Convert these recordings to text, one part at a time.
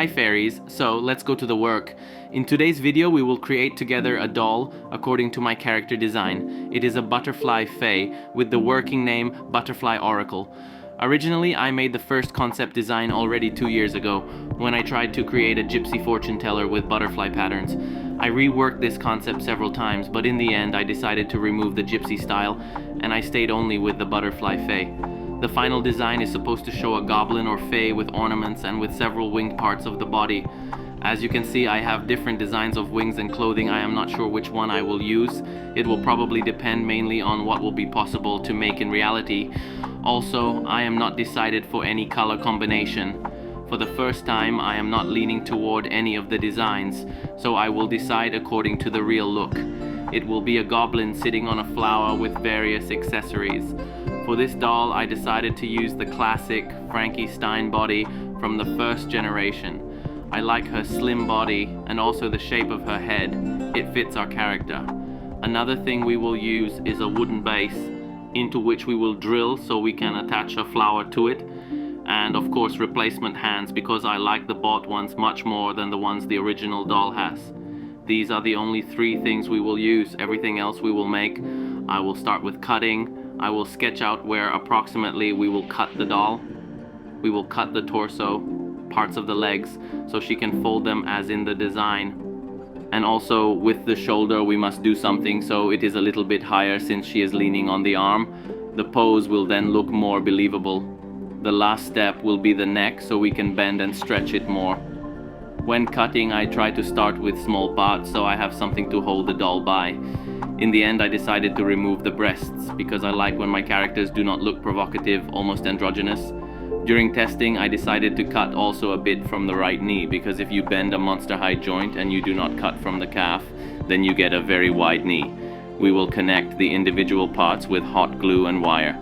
Hi fairies, so let's go to the work. In today's video we will create together a doll according to my character design. It is a butterfly fae with the working name Butterfly Oracle. Originally I made the first concept design already 2 years ago when I tried to create a gypsy fortune teller with butterfly patterns. I reworked this concept several times, but in the end I decided to remove the gypsy style and I stayed only with the butterfly fae. The final design is supposed to show a goblin or fae with ornaments and with several winged parts of the body. As you can see, I have different designs of wings and clothing. I am not sure which one I will use. It will probably depend mainly on what will be possible to make in reality. Also, I am not decided for any color combination. For the first time, I am not leaning toward any of the designs, so I will decide according to the real look. It will be a goblin sitting on a flower with various accessories. For this doll, I decided to use the classic Frankenstein body from the first generation. I like her slim body and also the shape of her head. It fits our character. Another thing we will use is a wooden base into which we will drill so we can attach a flower to it. And of course replacement hands, because I like the bought ones much more than the ones the original doll has. These are the only 3 things we will use. Everything else we will make. I will start with cutting. I will sketch out where approximately we will cut the doll. We will cut the torso, parts of the legs, so she can fold them as in the design. And also with the shoulder we must do something so it is a little bit higher since she is leaning on the arm. The pose will then look more believable. The last step will be the neck so we can bend and stretch it more. When cutting, I try to start with small parts so I have something to hold the doll by. In the end I decided to remove the breasts because I like when my characters do not look provocative, almost androgynous. During testing I decided to cut also a bit from the right knee, because if you bend a monster high joint and you do not cut from the calf, then you get a very wide knee. We will connect the individual parts with hot glue and wire.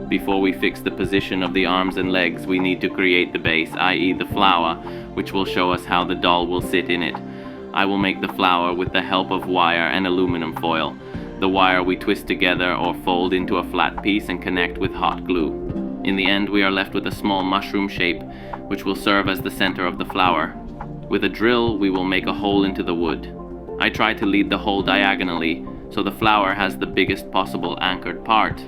Before we fix the position of the arms and legs, we need to create the base, i.e. the flower, which will show us how the doll will sit in it. I will make the flower with the help of wire and aluminum foil. The wire we twist together or fold into a flat piece and connect with hot glue. In the end we are left with a small mushroom shape, which will serve as the center of the flower. With a drill we will make a hole into the wood. I try to lead the hole diagonally, so the flower has the biggest possible anchored part.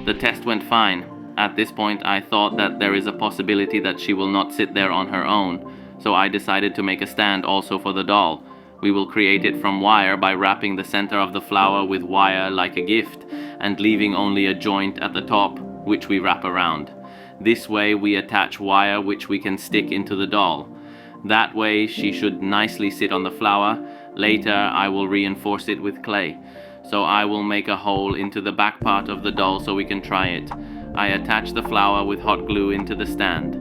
The test went fine. At this point I thought that there is a possibility that she will not sit there on her own, so I decided to make a stand also for the doll. We will create it from wire by wrapping the center of the flower with wire like a gift and leaving only a joint at the top, which we wrap around. This way we attach wire which we can stick into the doll. That way she should nicely sit on the flower. Later I will reinforce it with clay. So I will make a hole into the back part of the doll so we can try it. I attach the flower with hot glue into the stand,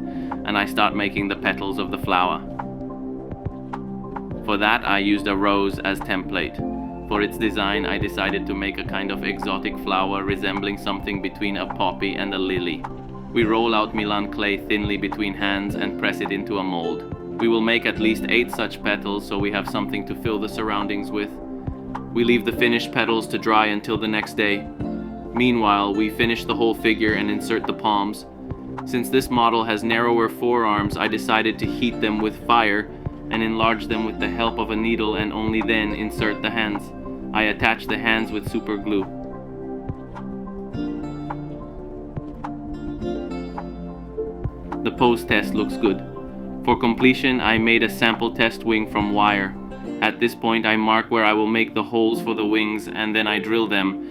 and I start making the petals of the flower. For that I used a rose as template. For its design I decided to make a kind of exotic flower resembling something between a poppy and a lily. We roll out Milan clay thinly between hands and press it into a mold. We will make at least 8 such petals so we have something to fill the surroundings with. We leave the finished petals to dry until the next day. Meanwhile, we finish the whole figure and insert the palms. Since this model has narrower forearms, I decided to heat them with fire and enlarge them with the help of a needle, and only then insert the hands. I attach the hands with super glue. The pose test looks good. For completion, I made a sample test wing from wire. At this point I mark where I will make the holes for the wings and then I drill them.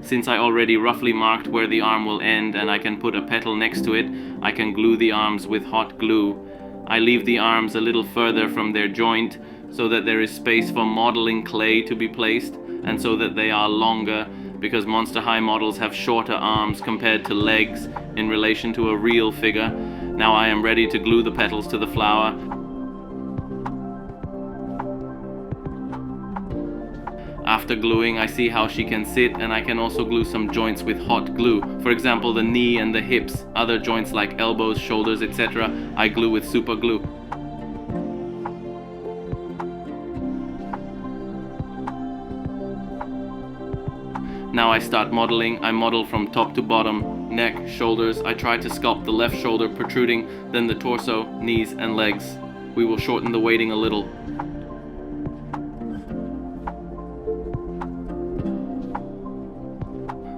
Since I already roughly marked where the arm will end and I can put a petal next to it, I can glue the arms with hot glue. I leave the arms a little further from their joint so that there is space for modeling clay to be placed, and so that they are longer, because Monster High models have shorter arms compared to legs in relation to a real figure. Now I am ready to glue the petals to the flower. After gluing, I see how she can sit, and I can also glue some joints with hot glue. For example, the knee and the hips. Other joints like elbows, shoulders, etc. I glue with super glue. Now I start modeling. I model from top to bottom, neck, shoulders. I try to sculpt the left shoulder protruding, then the torso, knees, and legs. We will shorten the weighting a little.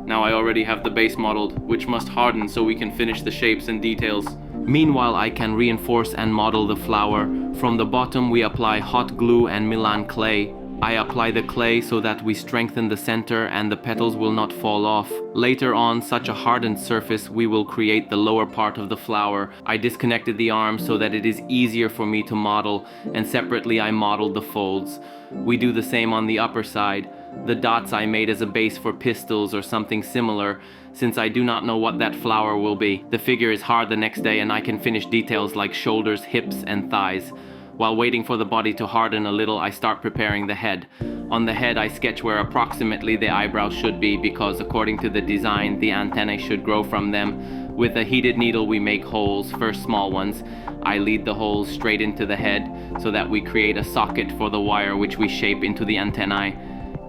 Now I already have the base modeled, which must harden so we can finish the shapes and details. Meanwhile, I can reinforce and model the flower. From the bottom we apply hot glue and Milan clay. I apply the clay so that we strengthen the center and the petals will not fall off. Later on such a hardened surface we will create the lower part of the flower. I disconnected the arms so that it is easier for me to model, and separately I modeled the folds. We do the same on the upper side. The dots I made as a base for pistils or something similar, since I do not know what that flower will be. The figure is hard the next day and I can finish details like shoulders, hips and thighs. While waiting for the body to harden a little, I start preparing the head. On the head I sketch where approximately the eyebrows should be, because according to the design the antennae should grow from them. With a heated needle we make holes, first small ones. I lead the holes straight into the head so that we create a socket for the wire which we shape into the antennae.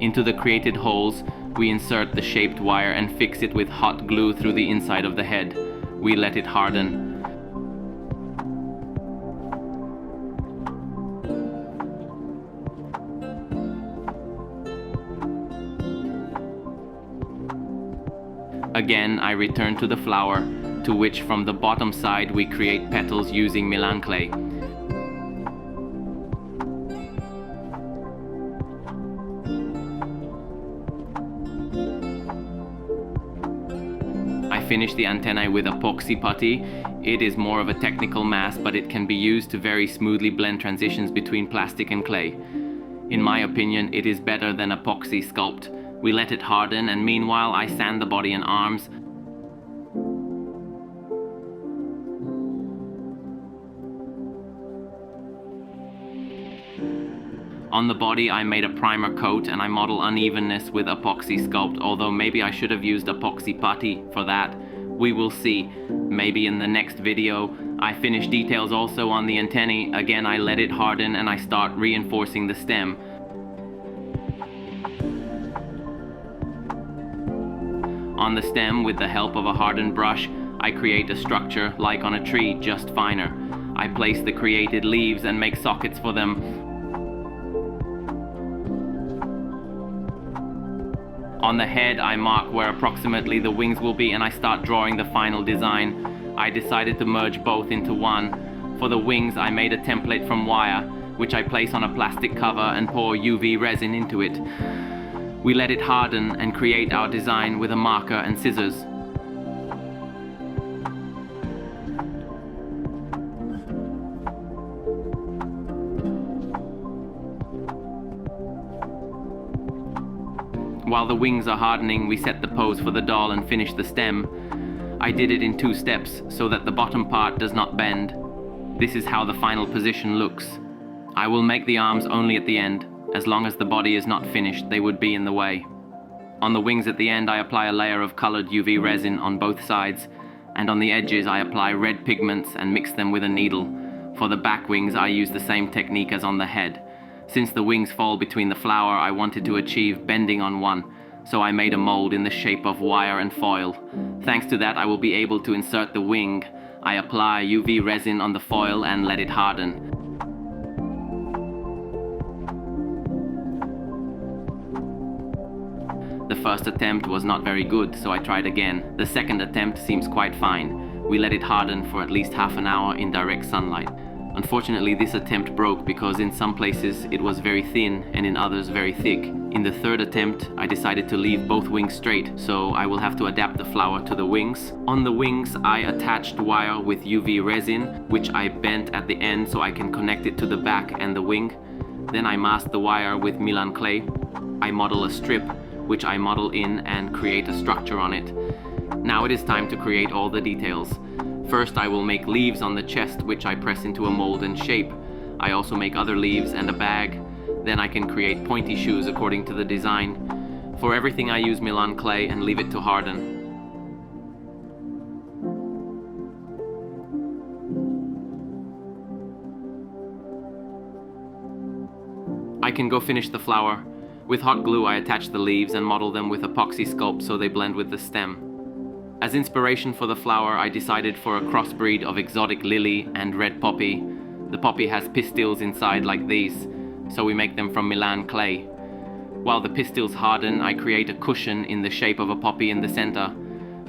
Into the created holes we insert the shaped wire and fix it with hot glue through the inside of the head. We let it harden. Again, I return to the flower, to which from the bottom side we create petals using Milan clay. I finish the antennae with epoxy putty. It is more of a technical mass, but it can be used to very smoothly blend transitions between plastic and clay. In my opinion, it is better than epoxy sculpt. We let it harden, and meanwhile I sand the body and arms. On the body I made a primer coat and I model unevenness with epoxy sculpt, although maybe I should have used epoxy putty for that. We will see. Maybe in the next video. I finish details also on the antennae. Again I let it harden and I start reinforcing the stem. On the stem, with the help of a hardened brush, I create a structure like on a tree, just finer. I place the created leaves and make sockets for them. On the head, I mark where approximately the wings will be and I start drawing the final design. I decided to merge both into one. For the wings, I made a template from wire, which I place on a plastic cover and pour UV resin into it. We let it harden and create our design with a marker and scissors. While the wings are hardening, we set the pose for the doll and finish the stem. I did it in 2 steps so that the bottom part does not bend. This is how the final position looks. I will make the arms only at the end. As long as the body is not finished, they would be in the way. On the wings at the end, I apply a layer of colored UV resin on both sides, and on the edges I apply red pigments and mix them with a needle. For the back wings, I use the same technique as on the head. Since the wings fall between the flower, I wanted to achieve bending on one, so I made a mold in the shape of wire and foil. Thanks to that, I will be able to insert the wing. I apply UV resin on the foil and let it harden. The first attempt was not very good, so I tried again. The second attempt seems quite fine. We let it harden for at least half an hour in direct sunlight. Unfortunately, this attempt broke because in some places it was very thin and in others very thick. In the third attempt, I decided to leave both wings straight, so I will have to adapt the flower to the wings. On the wings, I attached wire with UV resin, which I bent at the end so I can connect it to the back and the wing. Then I masked the wire with Milan clay. I model a strip, which I model in and create a structure on it. Now it is time to create all the details. First I will make leaves on the chest, which I press into a mold and shape. I also make other leaves and a bag. Then I can create pointy shoes according to the design. For everything I use Milan clay and leave it to harden. I can go finish the flower. With hot glue, I attach the leaves and model them with epoxy sculpt so they blend with the stem. As inspiration for the flower, I decided for a crossbreed of exotic lily and red poppy. The poppy has pistils inside like these, so we make them from Milan clay. While the pistils harden, I create a cushion in the shape of a poppy in the center.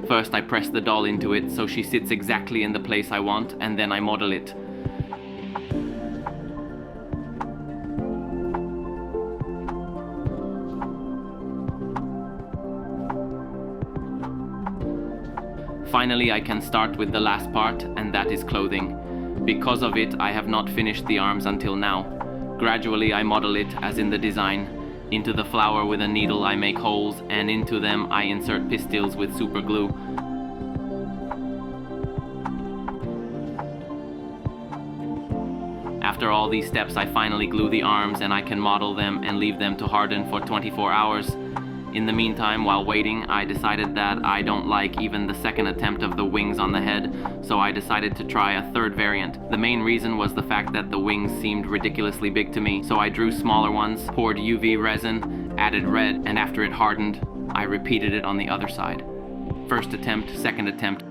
First, I press the doll into it so she sits exactly in the place I want, and then I model it. Finally, I can start with the last part, and that is clothing. Because of it, I have not finished the arms until now. Gradually, I model it as in the design. Into the flower with a needle I make holes, and into them I insert pistils with super glue. After all these steps, I finally glue the arms, and I can model them and leave them to harden for 24 hours. In the meantime, while waiting, I decided that I don't like even the second attempt of the wings on the head, so I decided to try a third variant. The main reason was the fact that the wings seemed ridiculously big to me, so I drew smaller ones, poured UV resin, added red, and after it hardened, I repeated it on the other side. First attempt, second attempt,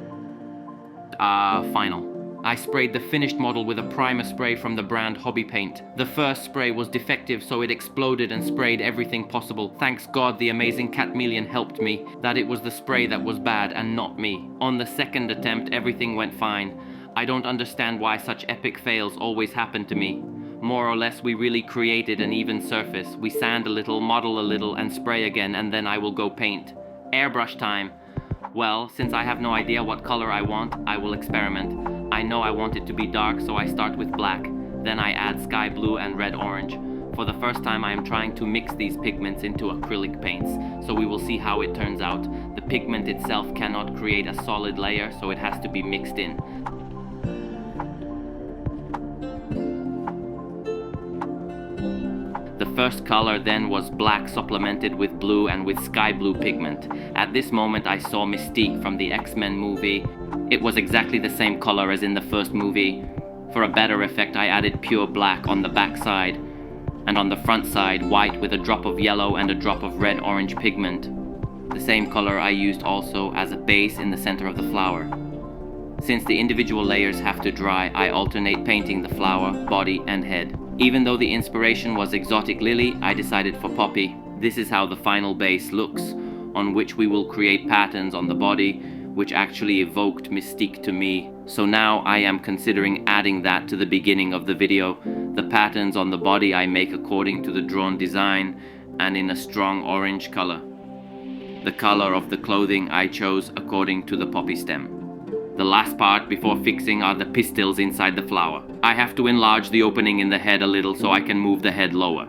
final. I sprayed the finished model with a primer spray from the brand Repaint. The first spray was defective, so it exploded and sprayed everything possible. Thanks God the amazing Catmeleon helped me, that it was the spray that was bad and not me. On the second attempt, everything went fine. I don't understand why such epic fails always happen to me. More or less, we really created an even surface. We sand a little, model a little, and spray again, and then I will go paint. Airbrush time. Well, since I have no idea what color I want, I will experiment. I know I want it to be dark, so I start with black. Then I add sky blue and red orange. For the first time, I am trying to mix these pigments into acrylic paints, so we will see how it turns out. The pigment itself cannot create a solid layer, so it has to be mixed in. The first color then was black supplemented with blue and with sky blue pigment. At this moment I saw Mystique from the X-Men movie. It was exactly the same color as in the first movie. For a better effect, I added pure black on the back side, and on the front side white with a drop of yellow and a drop of red-orange pigment. The same color I used also as a base in the center of the flower. Since the individual layers have to dry, I alternate painting the flower, body and head. Even though the inspiration was exotic lily, I decided for poppy. This is how the final base looks, on which we will create patterns on the body, which actually evoked Mystique to me. So now I am considering adding that to the beginning of the video. The patterns on the body I make according to the drawn design and in a strong orange color. The color of the clothing I chose according to the poppy stem. The last part before fixing are the pistils inside the flower. I have to enlarge the opening in the head a little so I can move the head lower.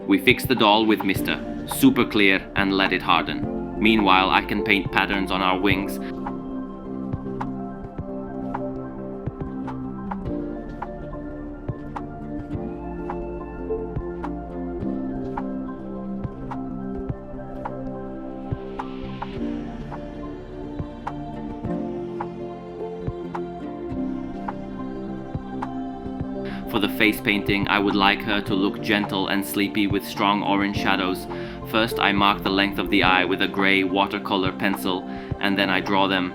We fix the doll with Mr. Super Clear and let it harden. Meanwhile, I can paint patterns on our wings. For the face painting, I would like her to look gentle and sleepy with strong orange shadows. First, I mark the length of the eye with a gray watercolor pencil, and then I draw them.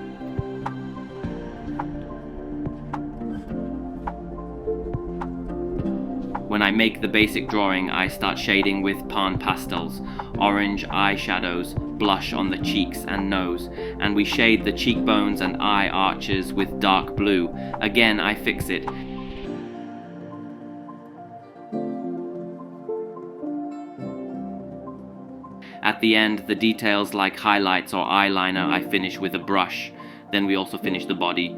When I make the basic drawing, I start shading with pan pastels, orange eyeshadows, blush on the cheeks and nose, and we shade the cheekbones and eye arches with dark blue. Again, I fix it. At the end, the details like highlights or eyeliner I finish with a brush. Then we also finish the body.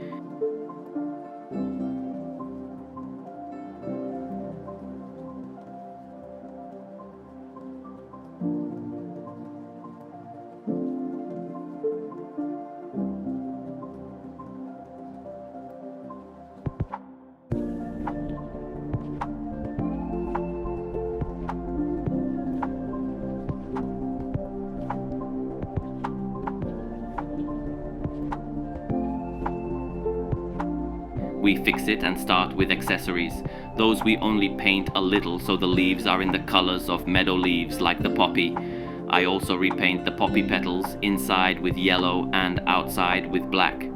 we fix it and start with accessories. Those we only paint a little so the leaves are in the colors of meadow leaves like the poppy. I also repaint the poppy petals inside with yellow and outside with black.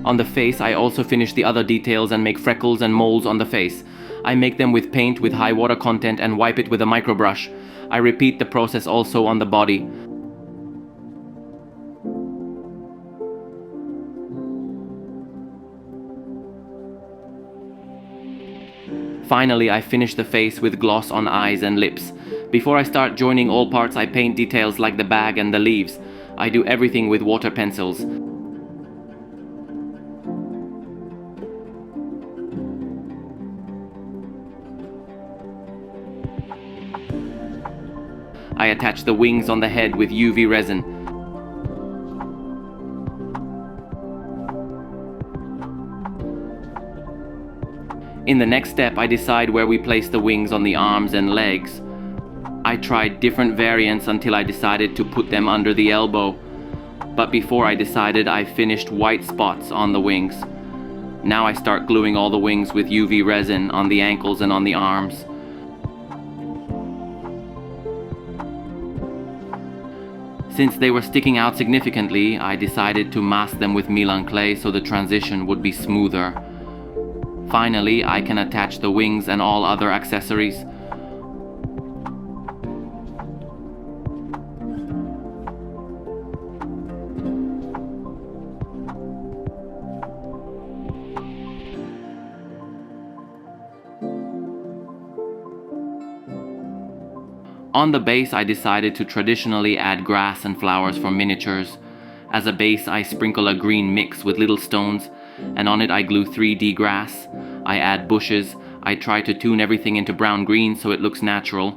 On the face, I also finish the other details and make freckles and moles on the face. I make them with paint with high water content and wipe it with a microbrush. I repeat the process also on the body. Finally, I finish the face with gloss on eyes and lips. Before I start joining all parts, I paint details like the bag and the leaves. I do everything with water pencils. I attach the wings on the head with UV resin. In the next step, I decide where we place the wings on the arms and legs. I tried different variants until I decided to put them under the elbow. But before I decided, I finished white spots on the wings. Now I start gluing all the wings with UV resin on the ankles and on the arms. Since they were sticking out significantly, I decided to mask them with Milan clay so the transition would be smoother. Finally, I can attach the wings and all other accessories. On the base, I decided to traditionally add grass and flowers for miniatures. As a base, I sprinkle a green mix with little stones, and on it I glue 3D grass. I add bushes. I try to tune everything into brown-green so it looks natural.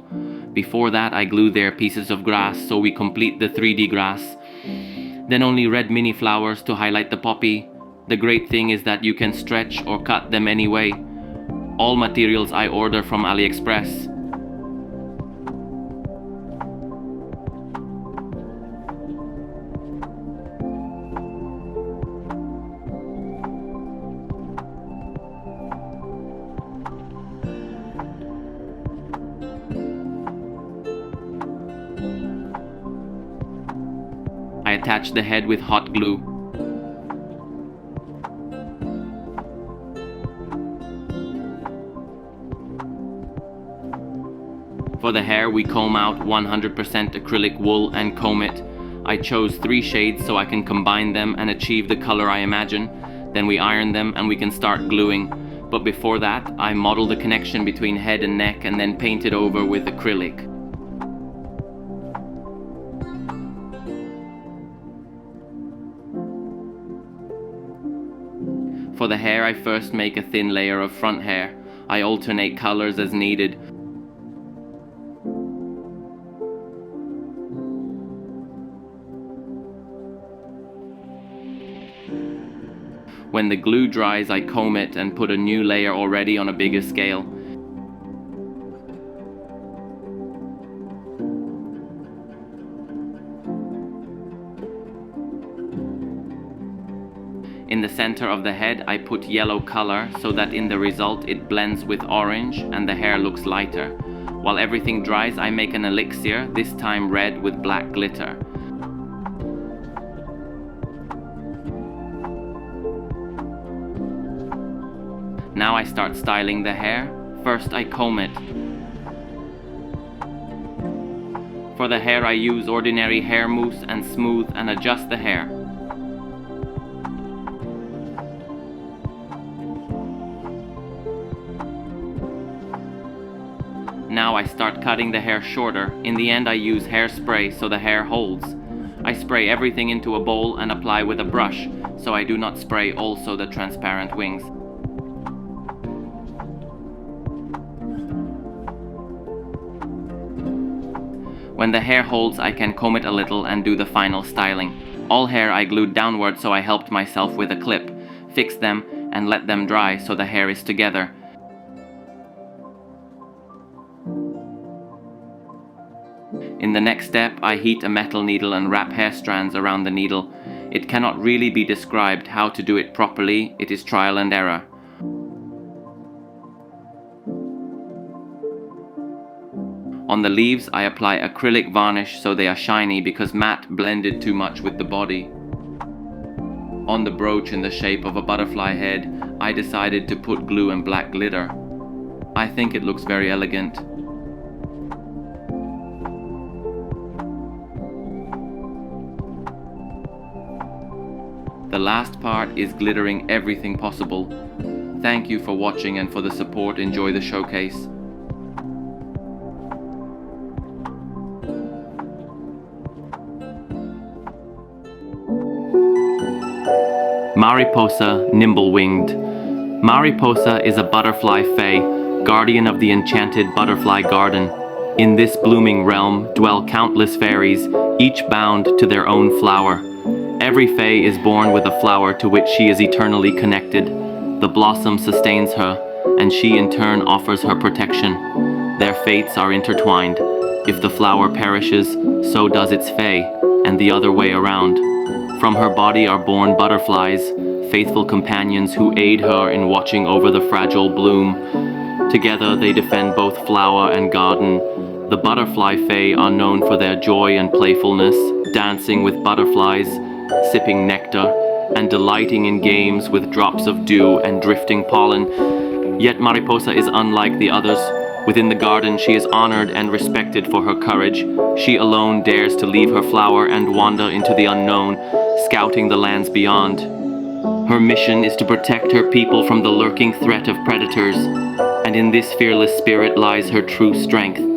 Before that, I glue there pieces of grass so we complete the 3D grass. Then only red mini flowers to highlight the poppy. The great thing is that you can stretch or cut them any way. All materials I order from AliExpress. I attach the head with hot glue. For the hair, we comb out 100% acrylic wool and comb it. I chose 3 shades so I can combine them and achieve the color I imagine. Then we iron them and we can start gluing. But before that, I model the connection between head and neck and then paint it over with acrylic. For the hair, I first make a thin layer of front hair. I alternate colors as needed. When the glue dries, I comb it and put a new layer already on a bigger scale. In the center of the head, I put yellow color so that in the result it blends with orange and the hair looks lighter. While everything dries, I make an elixir, this time red with black glitter. Now I start styling the hair. First I comb it. For the hair I use ordinary hair mousse and smooth and adjust the hair. Now I start cutting the hair shorter. In the end I use hairspray so the hair holds. I spray everything into a bowl and apply with a brush, so I do not spray also the transparent wings. When the hair holds, I can comb it a little and do the final styling. All hair I glued downward, so I helped myself with a clip, fixed them, and let them dry so the hair is together. In the next step, I heat a metal needle and wrap hair strands around the needle. It cannot really be described how to do it properly, it is trial and error. On the leaves, I apply acrylic varnish so they are shiny because matte blended too much with the body. On the brooch in the shape of a butterfly head, I decided to put glue and black glitter. I think it looks very elegant. The last part is glittering everything possible. Thank you for watching and for the support. Enjoy the showcase. Mariposa Nimblewinged. Mariposa is a butterfly fae, guardian of the enchanted butterfly garden. In this blooming realm dwell countless fairies, each bound to their own flower. Every fae is born with a flower to which she is eternally connected. The blossom sustains her, and she in turn offers her protection. Their fates are intertwined. If the flower perishes, so does its fae, and the other way around. From her body are born butterflies, faithful companions who aid her in watching over the fragile bloom. Together they defend both flower and garden. The butterfly fae are known for their joy and playfulness, dancing with butterflies, sipping nectar, and delighting in games with drops of dew and drifting pollen. Yet Mariposa is unlike the others. Within the garden, she is honored and respected for her courage. She alone dares to leave her flower and wander into the unknown, scouting the lands beyond. Her mission is to protect her people from the lurking threat of predators, and in this fearless spirit lies her true strength.